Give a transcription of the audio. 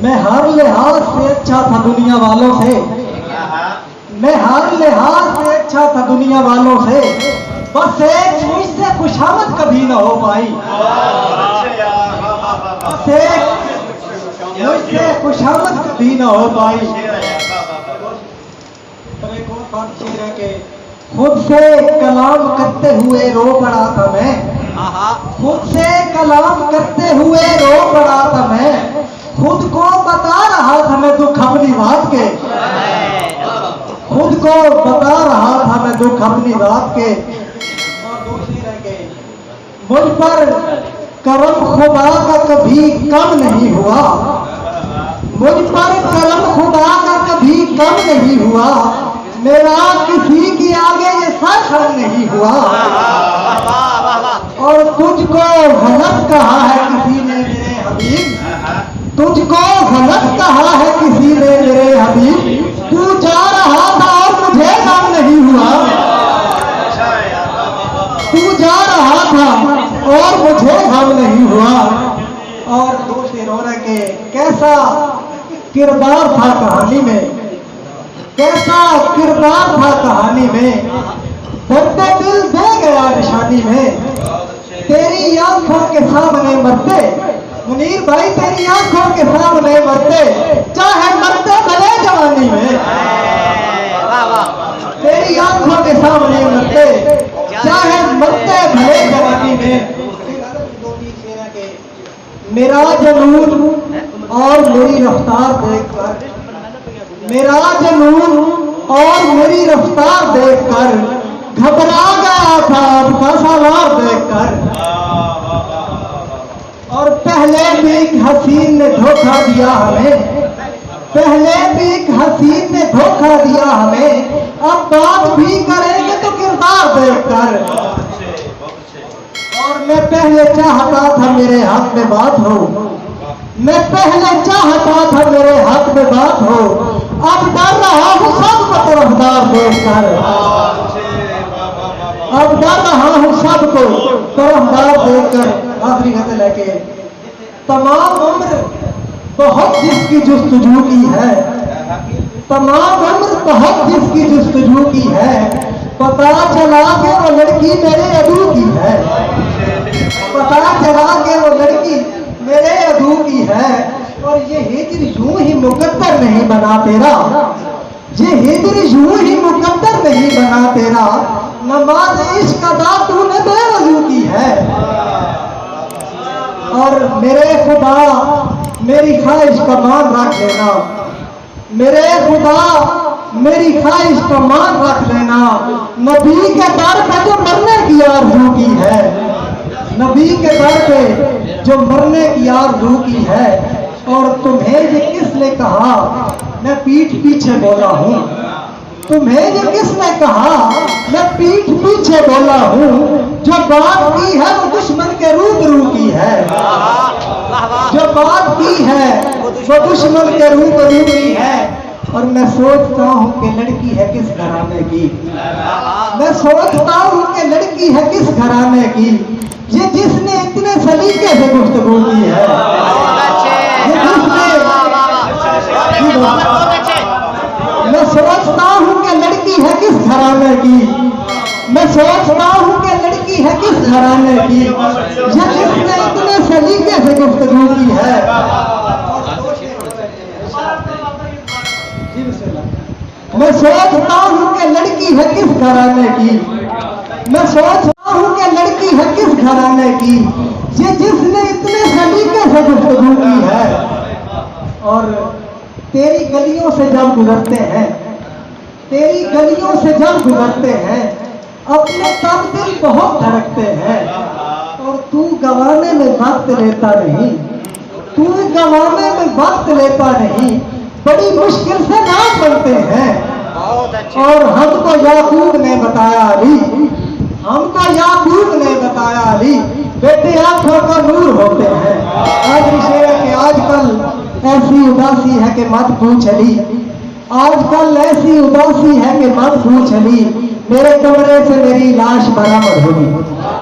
मैं हर लिहाज से अच्छा था दुनिया वालों से, मैं हर लिहाज से अच्छा था दुनिया वालों से, बस एक मुझसे खुशामद कभी ना हो पाई, बस एक मुझसे खुशामद कभी ना हो पाई। खुद से कलाम करते हुए रो पड़ा था मैं, खुद से कलाम करते हुए रो पड़ा था मैं, खुद को बता रहा था मैं दुख अपनी बात के, खुद को बता रहा था मैं दुख अपनी बात के। और दूसरी रह गई, मुझ पर करम खुदा का कभी कम नहीं हुआ, मुझ पर करम खुदा का कभी कम नहीं हुआ, मेरा किसी के आगे ये सर खड़ा नहीं हुआ। और तुझको गलत कहा है किसी ने मेरे हबीब, तुझको गलत कहा है किसी ने मेरे हबीब, तू जा रहा था और मुझे गम नहीं हुआ, तू जा रहा था और मुझे गम नहीं हुआ। और दो शेरों के कैसा किरदार था कहानी में, कैसा किरदार था कहानी में, दर्द दिल दे गया निशानी में, तेरी आंखों के सामने मरते मुनीर भाई, तेरी आंखों के सामने मरते, चाहे मरते भले जवानी में, तेरी आंखों के सामने मरते, चाहे मरते भले जवानी में। मेरा जुनून और मेरी रफ्तार देखकर, मेरा जुनून और मेरी रफ्तार देखकर घबरा गया था आपका सवार देखकर। और पहले भी एक हसीन ने धोखा दिया हमें, पहले भी एक हसीन ने धोखा दिया हमें, अब बात भी करेंगे तो किरदार देखकर। और मैं पहले चाहता था मेरे हक में बात हो, मैं पहले चाहता था मेरे हक में बात हो, अब डर रहा हूं सबको तरफदार देखकर, अब डर रहा हूं सबको तरफदार देखकर। आखिरी खत लेके, तमाम उम्र बहुत जिसकी जुस्तजू की है, तमाम उम्र बहुत जिसकी जुस्तजू की है, पता चला कि वो लड़की मेरे अदू की है, पता चला कि वो लड़की मेरे अदू की है। और ये हिजर यूं ही मुकद्दर नहीं बना तेरा, ये हिजर यूं ही मुकद्दर नहीं बना तेरा, नमाज इश्क अदा तूने बेवजू की है। और मेरे खुदा मेरी ख्वाहिश का मान रख लेना, मेरे खुदा मेरी ख्वाहिश का मान रख लेना, नबी के दर पे जो मरने की आरज़ू की है, नबी के दर पे जो मरने की आरज़ू की है। और तुम्हें ये किसने कहा मैं पीठ पीछे बोला हूँ, तुम्हें ये किसने कहा मैं पीठ पीछे बोला हूँ, जो बात की है वो दुश्मन के रूबरू की है, जो बात की है वो दुश्मन के रूबरू की है। और मैं सोचता हूँ कि लड़की है किस घराने की, मैं सोचता हूँ कि लड़की है किस घराने की, ये जिसने इतने सलीके से गुफ्तगू की है, ये जिसने, मैं सोचता हूँ कि लड़की है किस घराने की, मैं सोचता हूँ कि लड़की है किस घराने की, ये जिसने इतने सलीके से गुफ्तगू की है। मैं सोचता हूँ कि लड़की है किस घराने की, मैं सोचता हूँ कि लड़की है किस घराने की, ये जिसने इतने सलीके से गुफ्तगू की है। और तेरी गलियों से जब गुजरते हैं, तेरी गलियों से जब गुजरते हैं, अपने तब दिल बहुत धड़कते हैं। और तू गवाने में वक्त लेता नहीं, तू गवाने में वक्त लेता नहीं, बड़ी मुश्किल से नाम बनते हैं। और हमको याकूब ने बताया अली, हमको याकूब ने बताया अली, बेटे आंखों का नूर होते हैं। आज शेर है कि आजकल ऐसी उदासी है कि मत पूछ अली, आजकल ऐसी उदासी है कि मत पूछ अली, मेरे कमरे से मेरी लाश बरामद होगी।